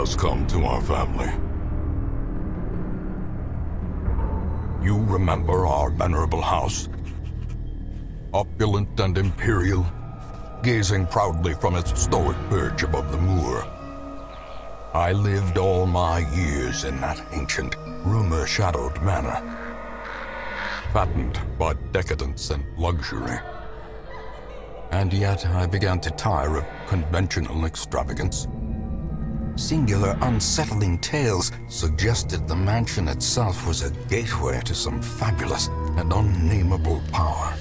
has come to our family. You remember our venerable house? Opulent and imperial, gazing proudly from its stoic perch above the moor. I lived all my years in that ancient, rumor-shadowed manor, fattened by decadence and luxury. And yet I began to tire of conventional extravagance. Singular, unsettling tales suggested the mansion itself was a gateway to some fabulous and unnameable power.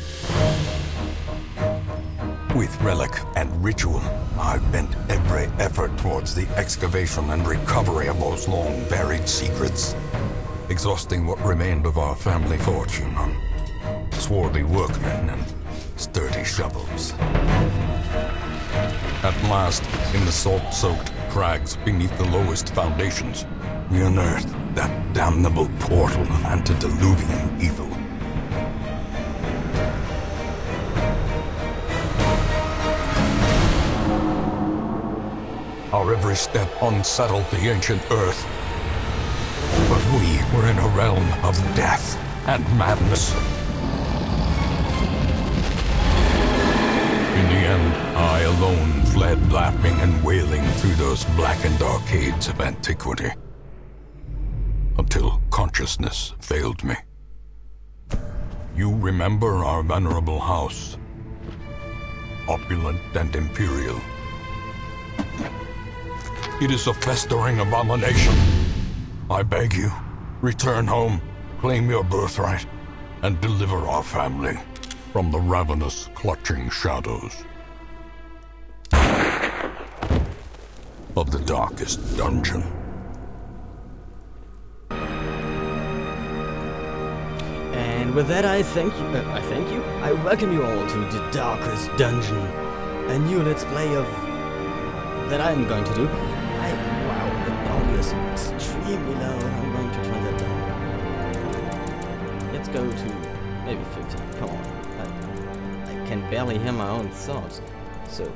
With relic and ritual, I bent every effort towards the excavation and recovery of those long-buried secrets, exhausting what remained of our family fortune on swarthy workmen and sturdy shovels. At last, in the salt-soaked crags beneath the lowest foundations, we unearthed that damnable portal of antediluvian evil. Our every step unsettled the ancient earth. But we were in a realm of death and madness. In the end, I alone fled laughing and wailing through those blackened arcades of antiquity, until consciousness failed me. You remember our venerable house, opulent and imperial. It is a festering abomination. I beg you, return home, claim your birthright, and deliver our family from the ravenous, clutching shadows of the darkest dungeon. And with that, I welcome you all to the darkest dungeon, a new let's play of that I'm going to do. Wow, the audio is extremely low. I'm going to turn that down. Let's go to maybe 15. Come on. I can barely hear my own thoughts. So.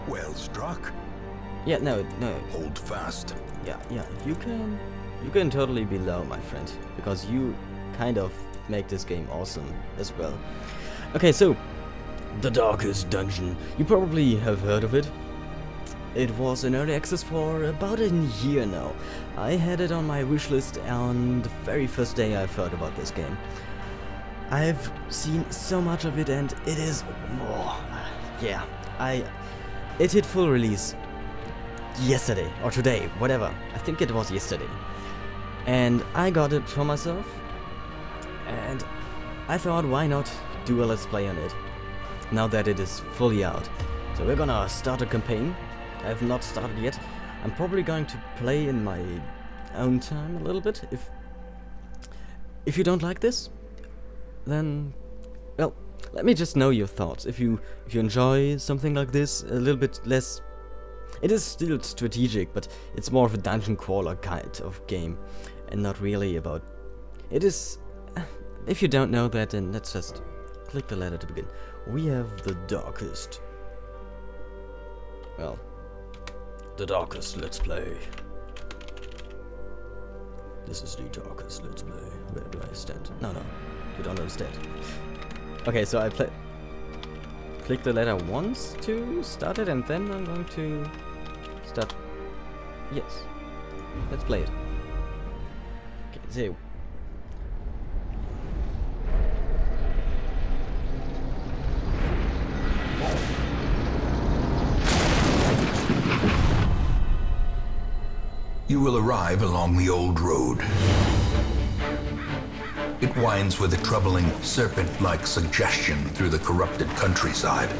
Well struck. Yeah, no. Hold fast. Yeah. You can totally be low, my friend, because you kind of make this game awesome as well. Okay, so the Darkest Dungeon. You probably have heard of it. It was in early access for about a year now. I had it on my wishlist on the very first day I've heard about this game. I've seen so much of it and it is more. It hit full release yesterday or today, whatever. I think it was yesterday. And I got it for myself. And I thought, why not do a let's play on it now that it is fully out. So we're gonna start a campaign. I have not started yet. I'm probably going to play in my own time a little bit. If you don't like this, then, well, let me just know your thoughts. If you enjoy something like this, a little bit less. It is still strategic, but it's more of a dungeon crawler kind of game, and not really about. It is. If you don't know that, then let's just click the letter to begin. We have the darkest. Well, the darkest let's play. This is the darkest let's play. Where do I stand? No, you don't understand. Okay, so I click the letter once to start it, and then I'm going to start. Yes, let's play it. Okay, so. You will arrive along the old road. It winds with a troubling, serpent-like suggestion through the corrupted countryside,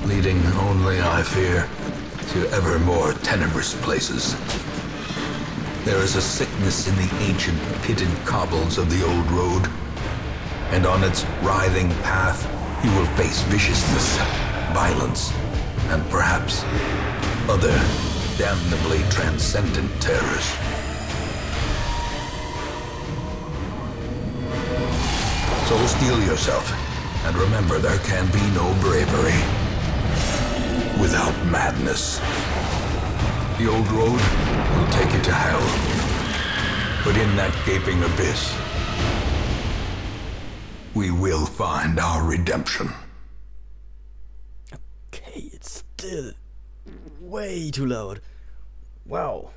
leading only, I fear, to ever more tenebrous places. There is a sickness in the ancient, pitted cobbles of the old road, and on its writhing path, you will face viciousness, violence, and perhaps other damnably transcendent terrors. So steel yourself, and remember there can be no bravery without madness. The old road will take you to hell. But in that gaping abyss, we will find our redemption. Okay, it's still way too loud. Wow.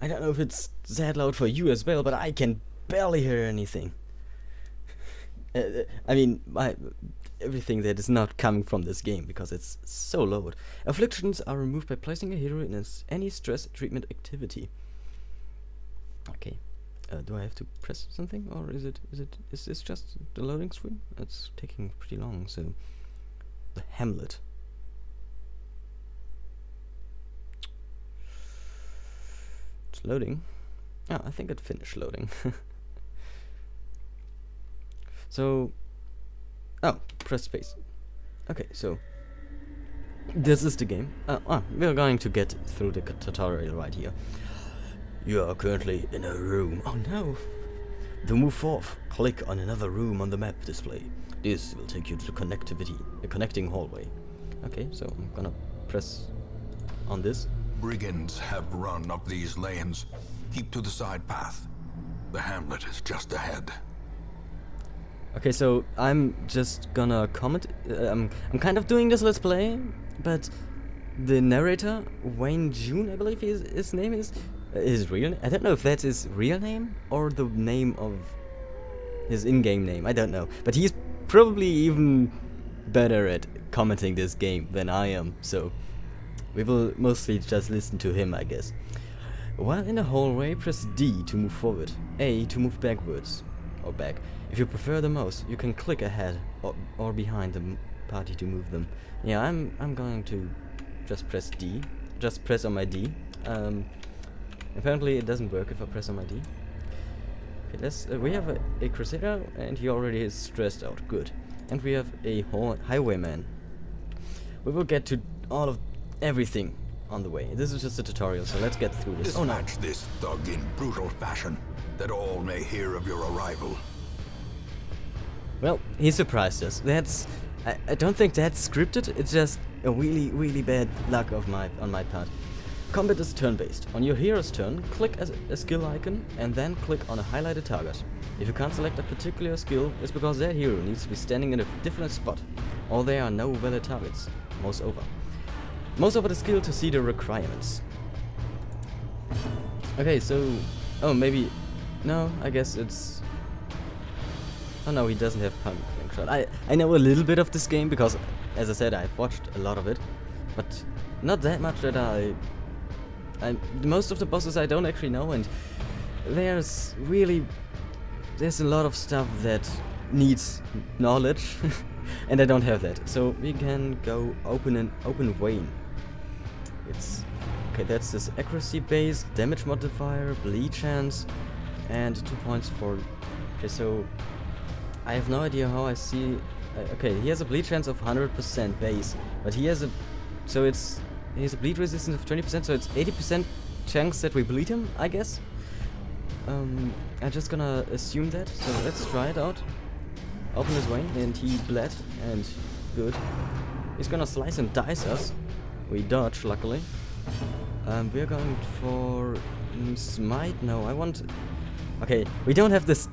I don't know if it's that loud for you as well, but I can barely hear anything. I mean, everything that is not coming from this game, because it's so loud. Afflictions are removed by placing a hero in any stress treatment activity. Okay. Do I have to press something, or is this just the loading screen? It's taking pretty long. So, the Hamlet. It's loading. Oh, I think it finished loading. So, oh, press space. Okay, so this is the game. We're going to get through the tutorial right here. You are currently in a room. Oh no! To move forth, click on another room on the map display. This will take you to the connecting hallway. Okay, so I'm gonna press on this. Brigands have run up these lanes. Keep to the side path. The hamlet is just ahead. Okay, so I'm just gonna comment. I'm kind of doing this let's play, but the narrator, Wayne June, I believe his name is, his real name? I don't know if that's his real name or the name of his in-game name. I don't know, but he's probably even better at commenting this game than I am. So we will mostly just listen to him, I guess. While in the hallway, press D to move forward, A to move backwards or back. If you prefer the mouse, you can click ahead or behind the party to move them. Yeah, I'm going to just press D. Just press on my D. Apparently it doesn't work if I press on my D. Okay, we have a Crusader, and he already is stressed out. Good. And we have a Highwayman. We will get to all of everything on the way. This is just a tutorial, so let's get through this. Dispatch this thug in brutal fashion, that all may hear of your arrival. Well, he surprised us. I don't think that's scripted. It's just a really bad luck on my part. Combat is turn-based. On your hero's turn, click a skill icon and then click on a highlighted target. If you can't select a particular skill, it's because that hero needs to be standing in a different spot, or there are no valid targets. Mouse over the skill to see the requirements. Okay, so maybe no. I guess it's. Oh no, he doesn't have pumping shot. I know a little bit of this game because, as I said, I've watched a lot of it, but not that much that most of the bosses I don't actually know, and there's a lot of stuff that needs knowledge, and I don't have that. So we can go open vein. It's okay. That's this accuracy base, damage modifier, bleed chance, and 2 points for. Okay, so I have no idea how I see. Okay, he has a bleed chance of 100% base, but he has a bleed resistance of 20%, so it's 80% chance that we bleed him, I guess. I'm just gonna assume that, so let's try it out. Open his vein, and he bled, and good. He's gonna slice and dice us. We dodge, luckily. We're going for smite. No, I want. Okay, we don't have this.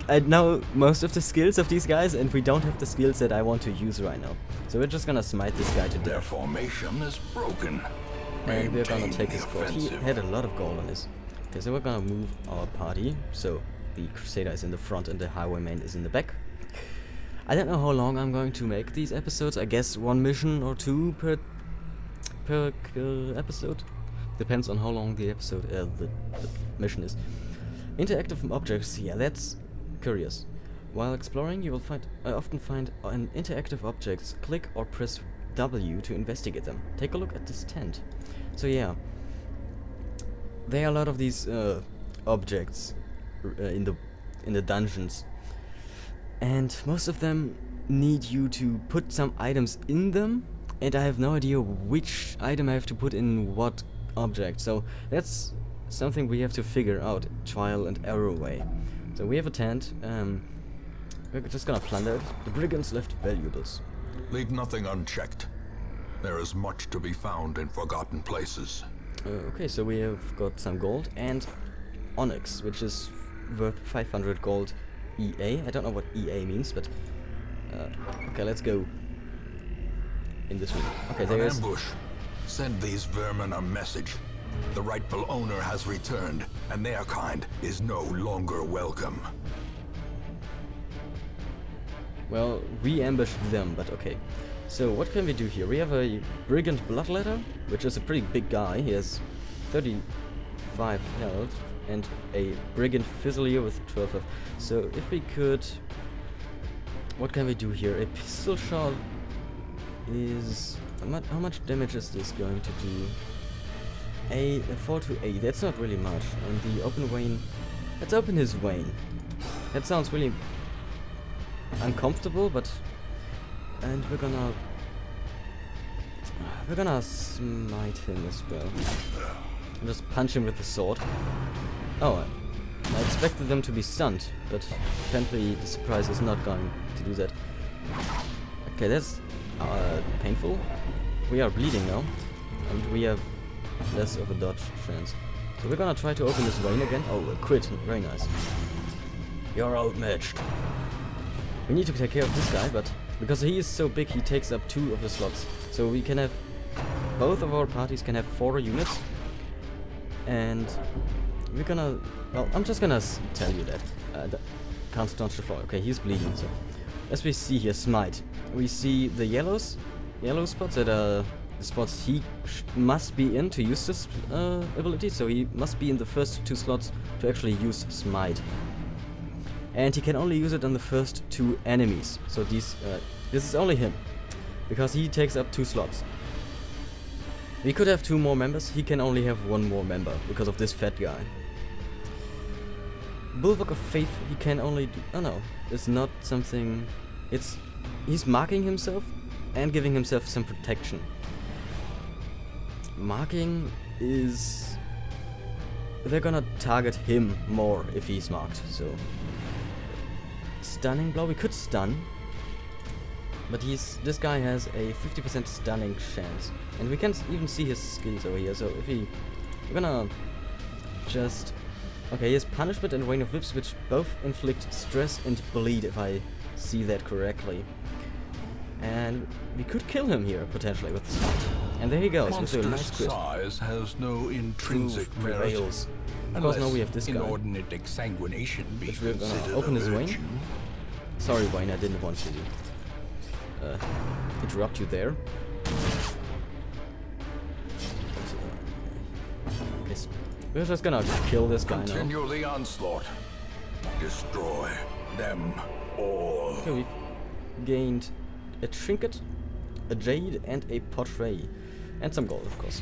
I know most of the skills of these guys, and we don't have the skills that I want to use right now. So we're just gonna smite this guy to death. Their formation is broken. And we're gonna take his gold. He had a lot of gold on his. Okay, so we're gonna move our party. So the Crusader is in the front and the Highwayman is in the back. I don't know how long I'm going to make these episodes. I guess 1 mission or 2 per episode. Depends on how long the episode, the mission is. Interactive objects, yeah, that's curious. While exploring, you will often find interactive objects. Click or press W to investigate them. Take a look at this tent. So yeah, there are a lot of these objects in the dungeons, and most of them need you to put some items in them, and I have no idea which item I have to put in what object. So that's something we have to figure out trial and error way. So we have a tent. We're just gonna plunder it. The brigands left valuables. Leave nothing unchecked. There is much to be found in forgotten places. Okay, so we have got some gold and onyx, which is worth 500 gold EA. I don't know what EA means, but okay, let's go in this room. Okay, there An is. ambush. Send these vermin a message. The rightful owner has returned, and their kind is no longer welcome. Well, we ambushed them, but okay. So what can we do here? We have a Brigand Bloodletter, which is a pretty big guy. He has 35 health, and a Brigand Fusilier with 12 health. So if we could... What can we do here? A pistol shot is... How much damage is this going to do? A 4 to 8, that's not really much. And the open vein... Let's open his vein. That sounds really uncomfortable, but... And we're gonna smite him as well. Just punch him with the sword. Oh, I expected them to be stunned, but apparently the surprise is not going to do that. Okay, that's painful. We are bleeding now, and we have less of a dodge chance. So we're gonna try to open this vein again. Oh, a crit, very nice. You're outmatched. We need to take care of this guy, but because he is so big, he takes up 2 of the slots. So we can have, both of our parties can have 4 units. And we're gonna, well, I'm just gonna tell you that. Can't staunch the floor. Okay, he's bleeding, so. As we see here, smite. We see the yellow spots that are the spots he must be in to use this ability. So he must be in the first 2 slots to actually use smite. And he can only use it on the first 2 enemies. So this is only him, because he takes up 2 slots. We could have 2 more members. He can only have 1 more member because of this fat guy. Bulwark of Faith. He can only do. Oh no, it's not something. He's marking himself and giving himself some protection. Marking is. They're gonna target him more if he's marked. So. Stunning blow, we could stun, but this guy has a 50% stunning chance, and we can even see his skills over here. So if we're gonna just, okay, he has punishment and rain of whips, which both inflict stress and bleed, if I see that correctly. And we could kill him here potentially with the smite. And there he goes with a nice crit. Size has no intrinsic merit. Prevails. Of course, now we have this guy, inordinate exsanguination be which we're gonna considered open a his vein. virtue. Sorry, Wayne, I didn't want to interrupt you there. Yes. We're just gonna kill this guy now. Continue the onslaught. Destroy them all. Okay, we've gained a trinket, a jade, and a portrait. And some gold, of course.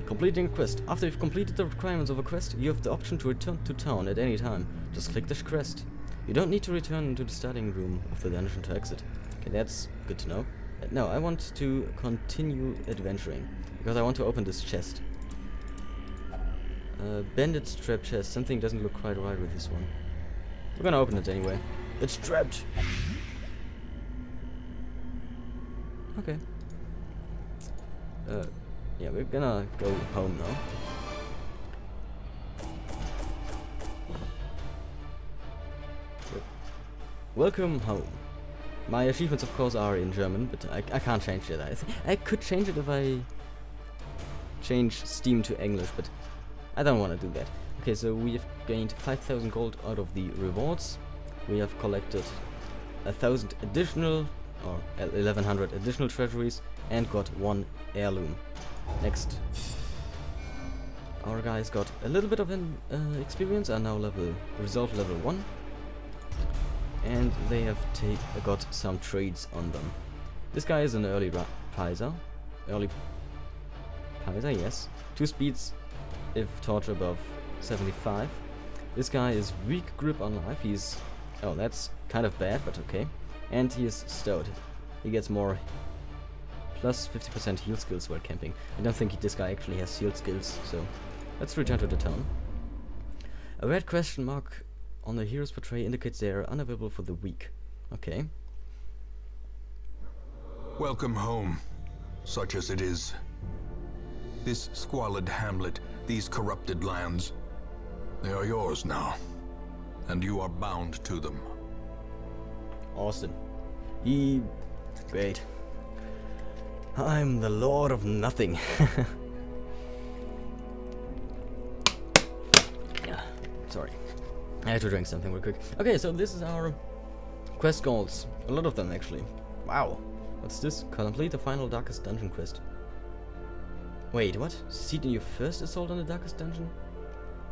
Completing a quest. After you've completed the requirements of a quest, you have the option to return to town at any time. Just click this quest. You don't need to return to the starting room of the dungeon to exit. Okay, that's good to know. No, I want to continue adventuring, because I want to open this chest. Bandit strap chest. Something doesn't look quite right with this one. We're gonna open it anyway. It's trapped! Okay. Yeah, we're gonna go home now. Welcome home. My achievements, of course, are in German, but I can't change it. I could change it if I change Steam to English, but I don't want to do that. Okay, so we have gained 5,000 gold out of the rewards. We have collected 1,000 additional, or 1,100 additional treasuries, and got 1 heirloom. Next. Our guys got a little bit of an experience, are now resolve level 1. And they have got some trades on them. This guy is an early Pizer. Early Pizer, yes. 2 speeds if torture above 75. This guy is weak grip on life. He's... oh, that's kind of bad, but okay. And he is stout. He gets more plus 50% heal skills while camping. I don't think this guy actually has heal skills, so let's return to the town. A red question mark on the hero's portrait indicates they are unavailable for the week. Okay. Welcome home. such as it is. This squalid hamlet, these corrupted lands, they are yours now, and you are bound to them. Awesome. Great. I'm the Lord of Nothing. Yeah, sorry. I had to drink something real quick. Okay, so this is our quest goals. A lot of them, actually. Wow. What's this? Complete the final Darkest Dungeon quest. Wait, what? Succeed in your first assault on the Darkest Dungeon?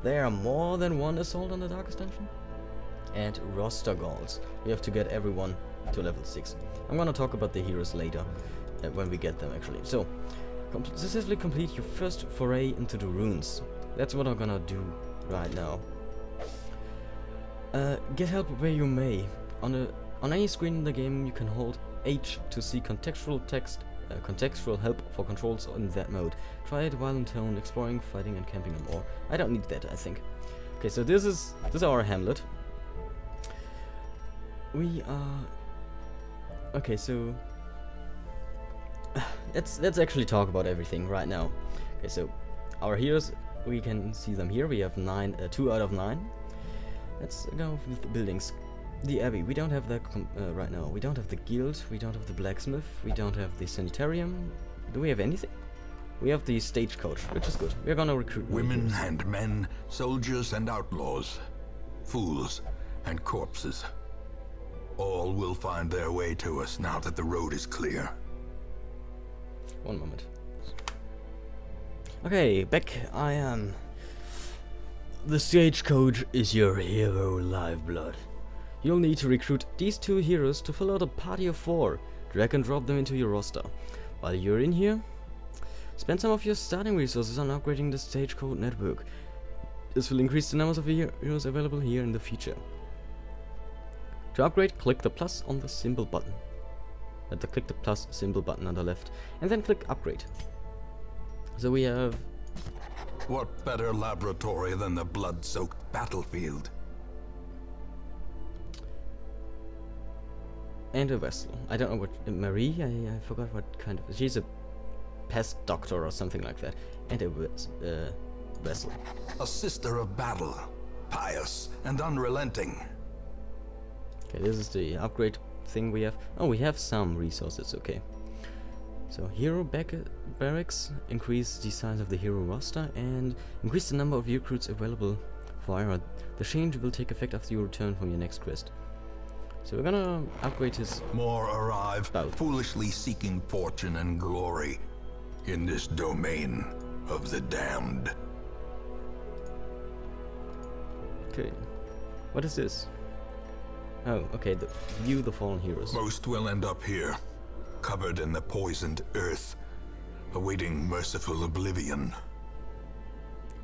There are more than one assault on the Darkest Dungeon? And roster goals. We have to get everyone to level 6. I'm gonna talk about the heroes later, when we get them actually. So, successfully complete your first foray into the runes. That's what I'm gonna do right now. Get help where you may. On any screen in the game, you can hold H to see contextual help for controls in that mode. Try it while in tone, exploring, fighting, and camping and more. I don't need that, I think. Okay, so this is our hamlet. We are okay. So let's actually talk about everything right now. Okay, so our heroes, we can see them here. We have 2 out of 9. Let's go with the buildings. The Abbey, we don't have that right now. We don't have the guild, we don't have the blacksmith, we don't have the sanitarium. Do we have anything? We have the stagecoach, which is good. We're gonna recruit women and men, soldiers and outlaws, fools and corpses. All will find their way to us now that the road is clear. One moment. Okay, back I am. The stagecoach is your hero lifeblood. You'll need to recruit these 2 heroes to fill out a party of 4. Drag and drop them into your roster. While you're in here, spend some of your starting resources on upgrading the stagecoach network. This will increase the numbers of heroes available here in the future. To upgrade, click the plus on the symbol button. Click the plus symbol button on the left, and then click upgrade. So we have... What better laboratory than the blood-soaked battlefield? And a vessel. I don't know what... Marie? I forgot what kind of... She's a pest doctor or something like that. And a vessel. A sister of battle. Pious and unrelenting. Okay, this is the upgrade thing we have. Oh, we have some resources, okay. So, hero barracks. Increase the size of the hero roster and increase the number of recruits available for Ira. The change will take effect after you return from your next quest. So we're gonna upgrade his... More arrive, bout. Foolishly seeking fortune and glory in this domain of the damned. Okay. What is this? Oh, okay, view the fallen heroes. Most will end up here, covered in the poisoned earth, awaiting merciful oblivion.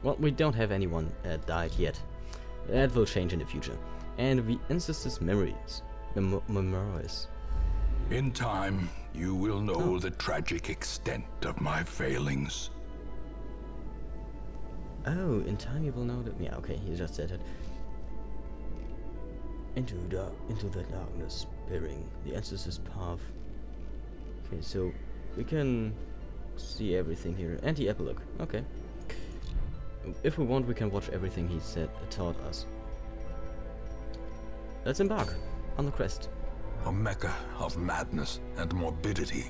Well, we don't have anyone died yet. That will change in the future. And the ancestors' memories. Memorize. In time, you will know the tragic extent of my failings. Oh, in time you will know that... Yeah, okay, he just said it. Into the darkness, bearing the ancestors' path. Okay, so we can see everything here. And the epilogue. Okay. If we want, we can watch everything he taught us. Let's embark on the quest. A mecca of madness and morbidity.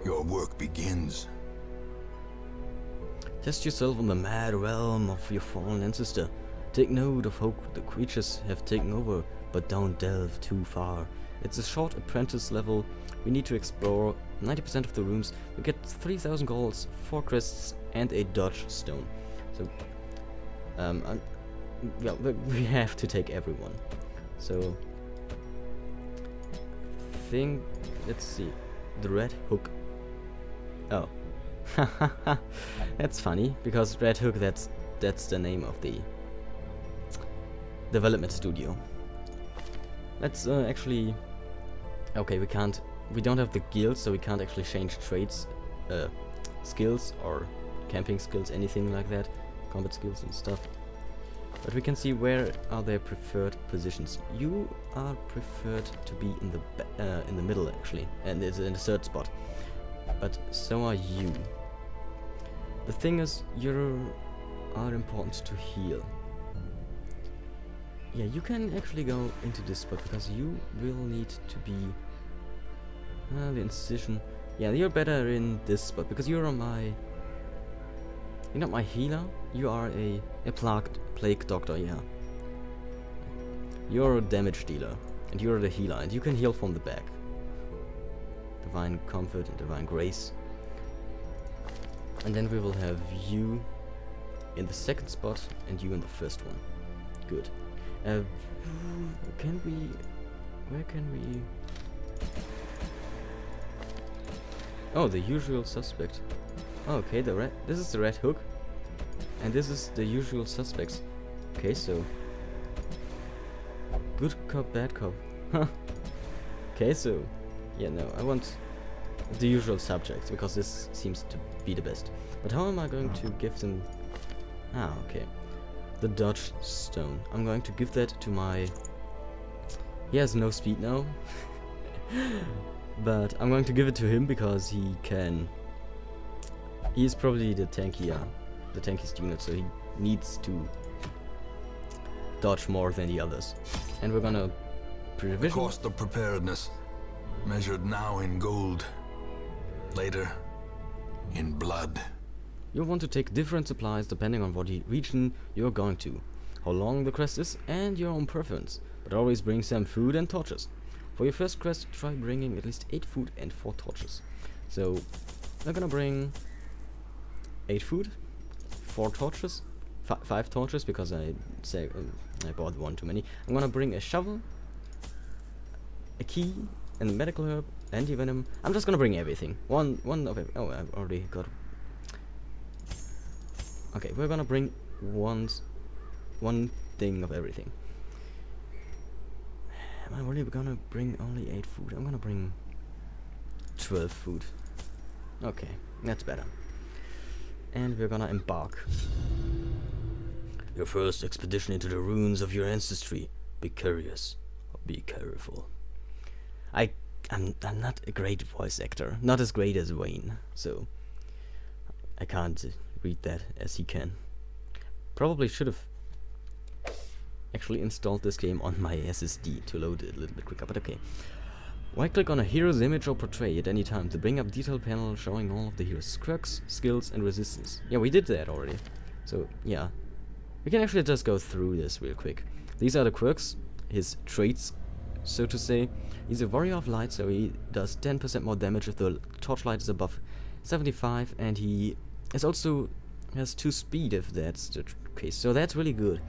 Your work begins. Test yourself on the mad realm of your fallen ancestor. Take note of how the creatures have taken over, but don't delve too far. It's a short apprentice level. We need to explore 90% of the rooms. We get 3,000 golds, 4 crests, and a dodge stone. So, well, we have to take everyone. So, let's see, the Red Hook. Oh, that's funny because Red Hook. That's the name of the development studio. Let's actually. Okay, we don't have the guild, so we can't actually change trades, skills or camping skills, anything like that, combat skills and stuff. But we can see where are their preferred positions. You are preferred to be in the middle actually, and it's in the third spot. but so are you. The thing is, you are important to heal. Yeah, you can actually go into this spot because you will need to be the incision. Yeah, you're better in this spot because you're not my healer. You are a plague doctor. Yeah, you're a damage dealer and you're the healer, and you can heal from the back. Divine comfort and divine grace. And then we will have you in the second spot and you in the first one. Good. Where can we... Oh, the usual suspect. Okay, this is the Red Hook. And this is the usual suspects. Okay, so... Good cop, bad cop. Huh. Okay, so... Yeah, no, I want the usual subjects, because this seems to be the best. But how am I going to give them... Ah, okay. The dodge stone. I'm going to give that to my... He has no speed now. But I'm going to give it to him because he can... He's probably the tankiest unit, so he needs to dodge more than the others. And we're gonna prevision. Cost of preparedness, measured now in gold, later in blood. You'll want to take different supplies depending on what region you're going to, how long the quest is, and your own preference. But always bring some food and torches. For your first quest, try bringing at least 8 food and 4 torches. So, I'm gonna bring 8 food, 4 torches, 5 torches because I bought one too many. I'm gonna bring a shovel, a key, and a medical herb, anti-venom. I'm just gonna bring everything. One of it. Oh, I've already got. Okay, we're gonna bring one thing of everything. Am I really gonna bring only 8 food? I'm gonna bring 12 food. Okay, that's better. And we're gonna embark. Your first expedition into the ruins of your ancestry. Be curious. Be careful. I'm not a great voice actor. Not as great as Wayne. So I can't read that as he can. Probably should have actually installed this game on my SSD to load it a little bit quicker, but okay. Right click on a hero's image or portrait at any time to bring up detail panel showing all of the hero's quirks, skills and resistance. Yeah, we did that already. So yeah, we can actually just go through this real quick. These are the quirks, his traits, so to say. He's a warrior of light, so he does 10% more damage if the torchlight is above 75, and he has 2 speed if that's the case, so that's really good.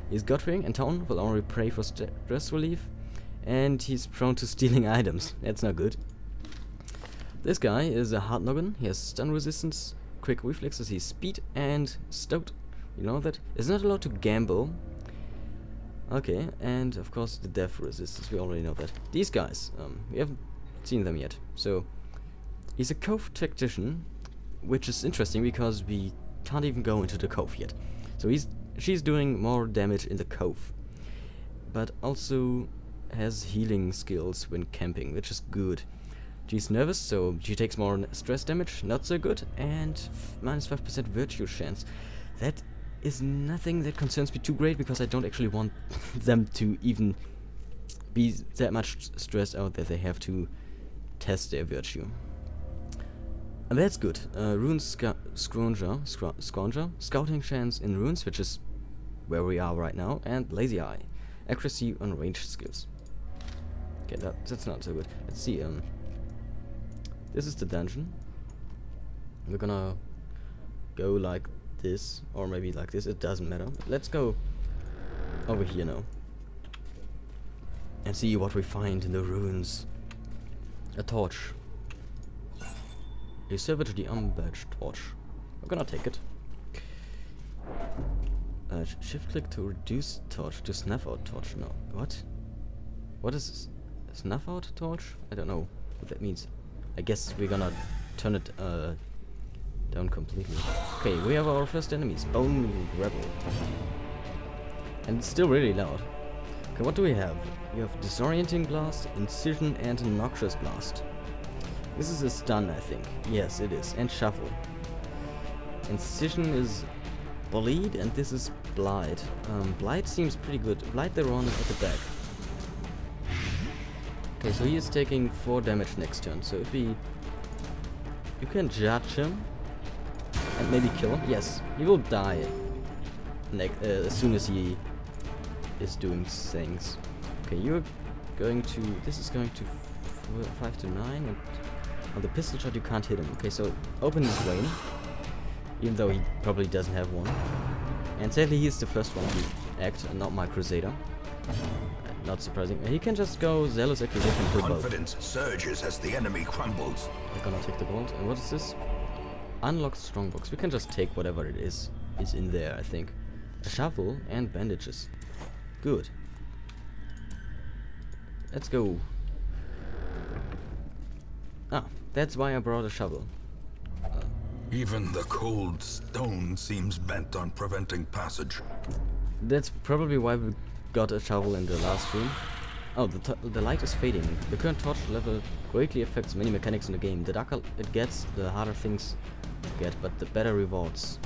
He's God-fearing and Town will only pray for stress relief, and he's prone to stealing items. That's not good. This guy is a hard noggin. He has stun resistance, quick reflexes, he's speed and stout. You know that? Is not allowed to gamble. Okay, and of course the death resistance, we already know that. These guys, we haven't seen them yet. So, he's a cove tactician, which is interesting because we can't even go into the cove yet. So she's doing more damage in the cove, but also has healing skills when camping, which is good. She's nervous, so she takes more stress damage, not so good, and minus 5% virtue chance. That is nothing that concerns me too great because I don't actually want them to even be that much stressed out that they have to test their virtue. And that's good. Rune Scrounger, scouting chance in runes, which is where we are right now, and lazy eye, accuracy on range skills. Okay, that's not so good. Let's see. This is the dungeon. We're gonna go like this, or maybe like this. It doesn't matter. But let's go over here now and see what we find in the ruins. A torch. A savagely unbadged torch. I'm gonna take it. Shift click to reduce torch to snuff out torch. No. What? What is this? Snuff out torch? I don't know what that means. I guess we're gonna turn it down completely. Okay, we have our first enemies. Bone Rebel. And it's still really loud. Okay, what do we have? We have Disorienting Blast, Incision, and Noxious Blast. This is a stun, I think. Yes, it is. And shuffle. Incision is bleed, and this is blight. Blight seems pretty good. Blight the run at the back. Okay, so he is taking 4 damage next turn. So if he... You can judge him. And maybe kill him. Yes, he will die. As soon as he is doing things. Okay, you're going to... This is going to 5 to 9. And on the pistol shot you can't hit him. Okay, so open his vein. Even though he probably doesn't have one. And sadly he's the first one to act, and not my Crusader. Not surprising. He can just go Zealous Acquisition to both. Confidence surges as the enemy crumbles. We're gonna take the gold. And what is this? Unlock strongbox. We can just take whatever it is in there, I think. A shovel and bandages. Good. Let's go. Ah, that's why I brought a shovel. Even the cold stone seems bent on preventing passage. That's probably why we got a shovel in the last room. Oh, the light is fading. The current torch level greatly affects many mechanics in the game. The darker it gets, the harder things get, but the better rewards.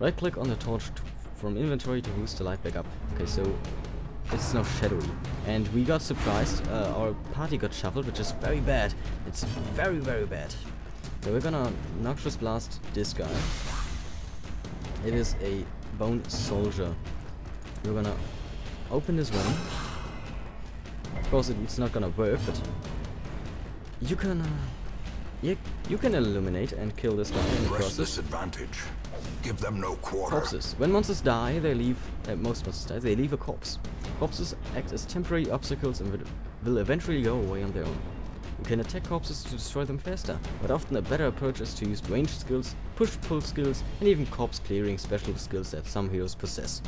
Right click on the torch from inventory to boost the light back up. Okay, so it's now shadowy. And we got surprised. Our party got shuffled, which is very bad. It's very, very bad. So we're gonna Noxious Blast this guy. It is a Bone Soldier. We're gonna open this one. Of course, it's not gonna work, but you can illuminate and kill this guy in the process. Disadvantage. Give them no quarter. Corpses. When monsters die, they leave. Most monsters die. They leave a corpse. Corpses act as temporary obstacles and will eventually go away on their own. You can attack corpses to destroy them faster, but often a better approach is to use ranged skills, push-pull skills, and even corpse clearing special skills that some heroes possess.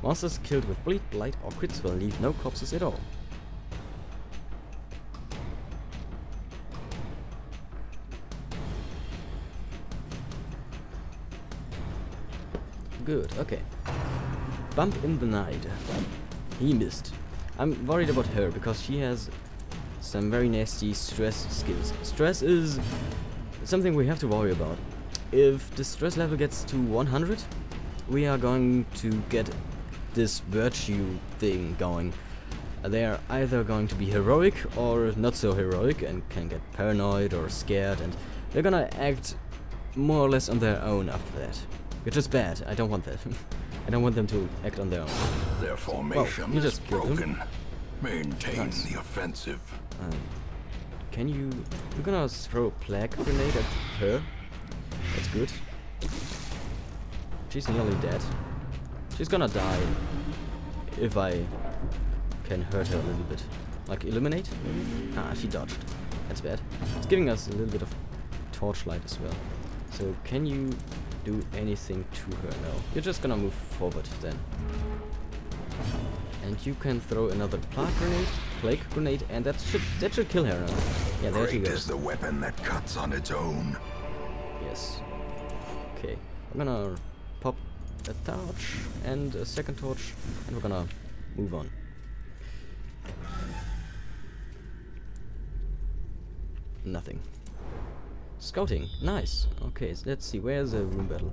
Monsters killed with bleed, blight, or crits will leave no corpses at all. Good, okay. Bump in the night. He missed. I'm worried about her because she has some very nasty stress skills. Stress is something we have to worry about. If the stress level gets to 100, we are going to get this virtue thing going. They are either going to be heroic or not so heroic and can get paranoid or scared, and they're gonna act more or less on their own after that. Which is bad. I don't want that. I don't want them to act on their own. Their formation you is just killed broken. him. Maintain Nice. the offensive. Can you... We're gonna throw a plague grenade at her. That's good. She's nearly dead. She's gonna die if I can hurt her a little bit. Like illuminate? Ah, she dodged. That's bad. It's giving us a little bit of torchlight as well. So can you do anything to her? No. You're just gonna move forward then. And you can throw another plague grenade, and that should kill her now. Yeah, there she Great goes. is the weapon that cuts on its own. Yes. Okay. I'm gonna pop a torch and a second torch, and we're gonna move on. Nothing. Scouting. Nice. Okay, so let's see. Where's the room battle?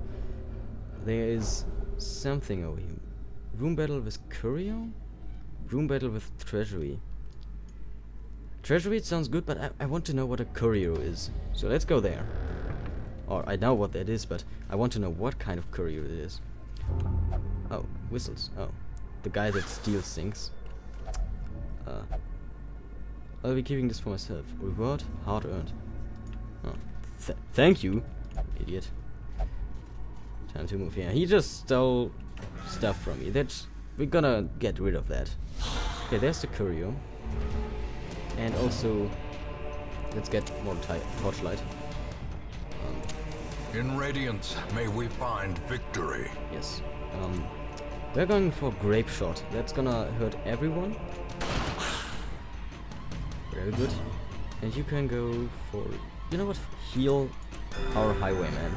There is something over here. Room battle with Curio? Room battle with Treasury. Treasury, it sounds good, but I want to know what a Curio is. So let's go there. Or I know what that is, but I want to know what kind of Curio it is. Oh, whistles. Oh. The guy that steals things. I'll be keeping this for myself. Reward, hard earned. Oh. Thank you, idiot. Time to move. Yeah, he just stole stuff from me. We're gonna get rid of that. Okay, there's the Curio. And also, let's get more torchlight. In Radiance, may we find victory. Yes. We're going for Grape Shot. That's gonna hurt everyone. Very good. And you can go for, you know what? Heal our highwayman.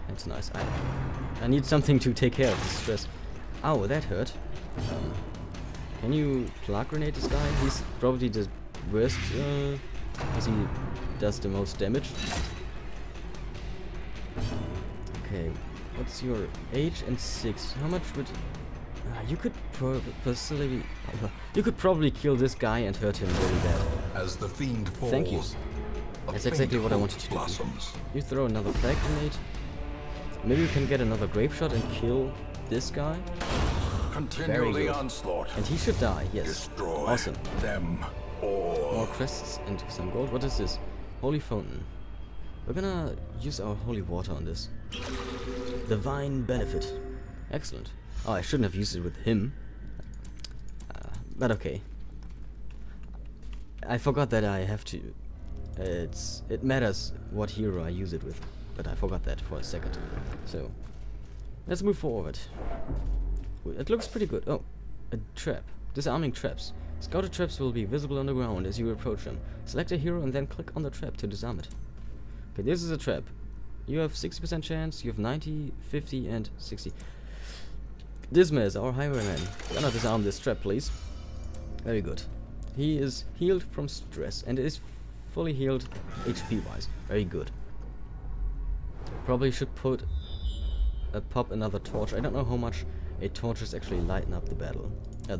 That's nice. I need something to take care of the stress. Ow, that hurt. Can you plug grenade this guy? He's probably just worst, as he does the most damage. Okay, what's your age and 6? How much would... you could probably kill this guy and hurt him really bad. As the fiend falls, Thank you. a That's exactly faint what I hope wanted to do. blossoms. You throw another plague grenade. Maybe we can get another grape shot and kill this guy. Continue the good. onslaught. And he should die, yes. Destroy Awesome. them all. More crests and some gold. What is this? Holy fountain. We're gonna use our holy water on this. Divine benefit. Excellent. Oh, I shouldn't have used it with him. But okay. I forgot that I have to... it matters what hero I use it with. But I forgot that for a second. So, let's move forward. It looks pretty good. Oh, a trap. Disarming traps. Scouted traps will be visible on the ground as you approach them. Select a hero and then click on the trap to disarm it. Okay, this is a trap. You have 60% chance, you have 90, 50 and 60. Dismas, our highwayman. Gonna disarm this trap, please. Very good. He is healed from stress and is fully healed HP wise. Very good. Probably should pop another torch. I don't know how much a torches actually lighten up the battle. I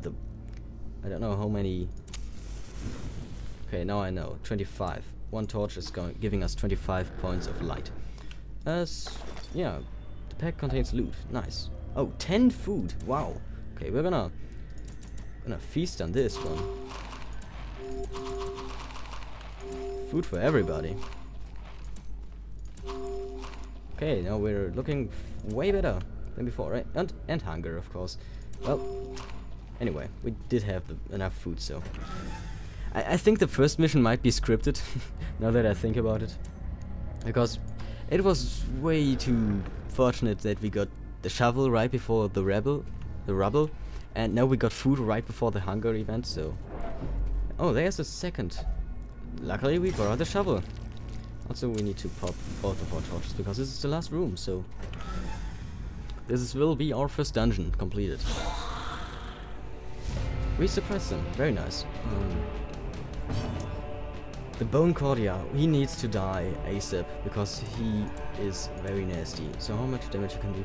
don't know how many. Okay, now I know. 25. One torch is giving us 25 points of light. Yeah, the pack contains loot. Nice. Oh, 10 food. Wow. Okay, we're gonna feast on this one. Food for everybody. Okay, now we're looking way better than before, right? And hunger, of course. Well, anyway, we did have enough food, so... I think the first mission might be scripted, now that I think about it. Because it was way too fortunate that we got the shovel right before the rubble, and now we got food right before the hunger event, so... Oh, there's a second. Luckily we brought the shovel. Also, we need to pop both of our torches because this is the last room, so will be our first dungeon completed. We surprised them. Very nice. The Bone Cordia, he needs to die ASAP because he is very nasty. So how much damage he can do?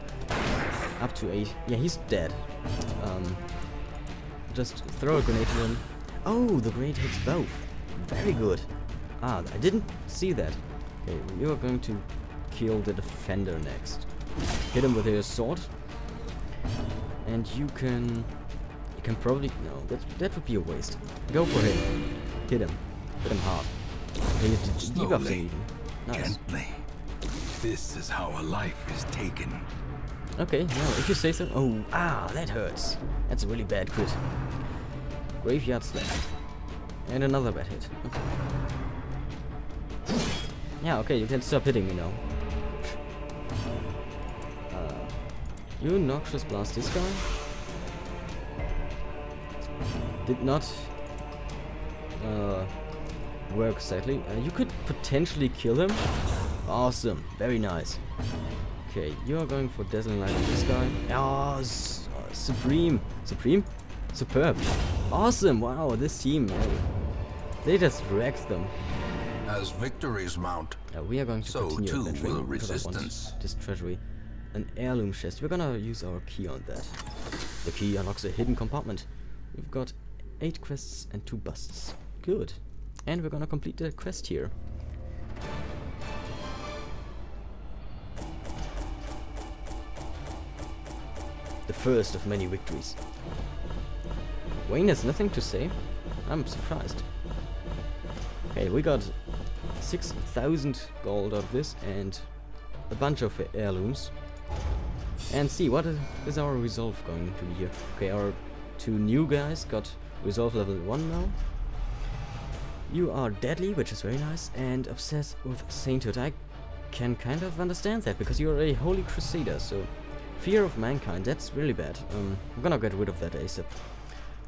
Up to 8. Yeah, he's dead. Just throw a grenade at him. Oh, the grenade hits both. Very good. Ah, I didn't see that. Okay, you are going to kill the defender next. Hit him with your sword. And you can probably... No, that would be a waste. Go for him. Hit him. Hit him hard. Okay, debuffs him even. Nice. Gently. This is how a life is taken. Okay, now if you say so... Oh, that hurts. That's a really bad crit. Graveyard Slam. And another bad hit. Okay. Yeah, okay, you can stop hitting me now. You Noxious Blast this guy. Did not work sadly. You could potentially kill him. Awesome, very nice. Okay, you are going for Dazzling Light on this guy. Oh, Supreme. Superb. Awesome, wow, this team, they just wrecked them. As victories mount, We are going to so continue too adventuring will because I want resistance. this treasury. An heirloom chest. We're gonna use our key on that. The key unlocks a hidden compartment. We've got 8 quests and 2 busts. Good. And we're gonna complete the quest here. The first of many victories. Wayne has nothing to say. I'm surprised. Okay, we got 6,000 gold out of this and a bunch of heirlooms. And see, what is our resolve going to be here? Okay, our 2 new guys got resolve level 1 now. You are deadly, which is very nice, and obsessed with sainthood. I can kind of understand that, because you are a holy crusader, so... Fear of mankind, that's really bad. I'm gonna get rid of that ASAP.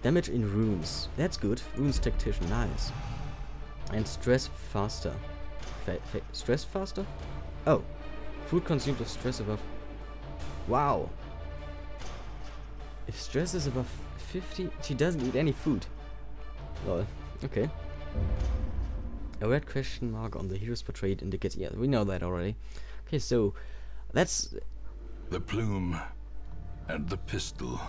Damage in runes, that's good. Runes tactician, nice. And stress faster. Stress faster? Oh. Food consumed with stress above... Wow. If stress is above 50, she doesn't eat any food. Lol. Okay. A red question mark on the hero's portrait indicates... Yeah, we know that already. Okay, so that's... The plume and the pistol.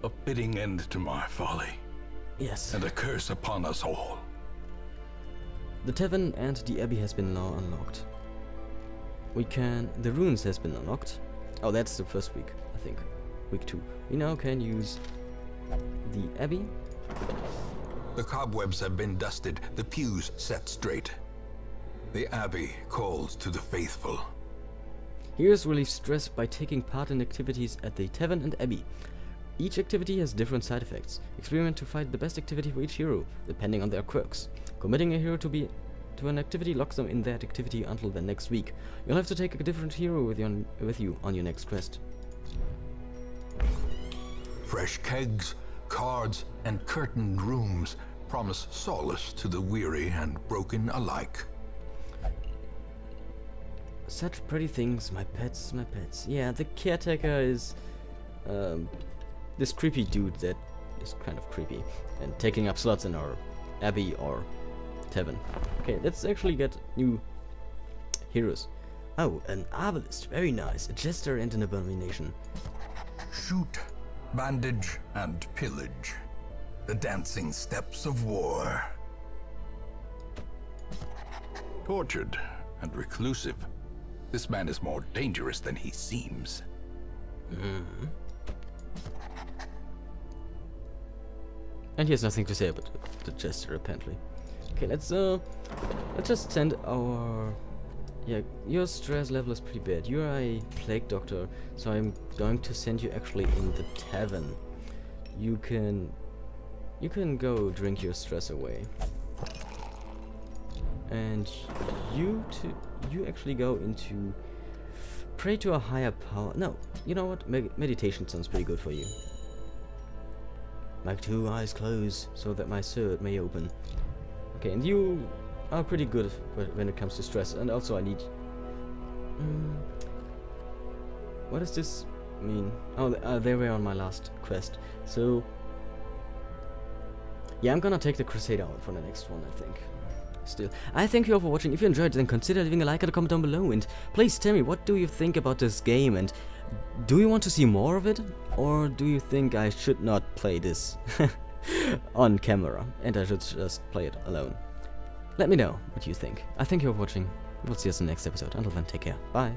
A fitting end to my folly, Yes. and a curse upon us all. The tavern and the abbey has been now unlocked. We can... The ruins has been unlocked. Oh, that's the first week, I think. Week 2. We now can use the abbey. The cobwebs have been dusted, the pews set straight. The abbey calls to the faithful. Heroes relieve stress by taking part in activities at the tavern and abbey. Each activity has different side effects. Experiment to find the best activity for each hero, depending on their quirks. Committing a hero to an activity locks them in that activity until the next week. You'll have to take a different hero with you on your next quest. Fresh kegs, cards, and curtained rooms promise solace to the weary and broken alike. Such pretty things, my pets, my pets. Yeah, the caretaker is this creepy dude that is kind of creepy and taking up slots in our abbey or tavern. Okay, let's actually get new heroes. Oh, an arbalist, very nice. A jester and an abomination. Shoot, bandage, and pillage. The dancing steps of war. Tortured and reclusive. This man is more dangerous than he seems. And he has nothing to say about the jester, apparently. Okay, let's just send our... Yeah, your stress level is pretty bad. You are a plague doctor, so I'm going to send you actually in the tavern. You can go drink your stress away. And you actually go into pray to a higher power. No, you know what? Meditation sounds pretty good for you. My 2 eyes close so that my sword may open. Okay, and you are pretty good when it comes to stress. And also I need... what does this mean? Oh, they were on my last quest. So... yeah, I'm gonna take the Crusader out for the next one, I think. Still, I thank you all for watching. If you enjoyed, then consider leaving a like and a comment down below. And please tell me, what do you think about this game? And do you want to see more of it? Or do you think I should not play this on camera and I should just play it alone? Let me know what you think. I thank you for watching. We'll see us in the next episode. Until then, take care. Bye.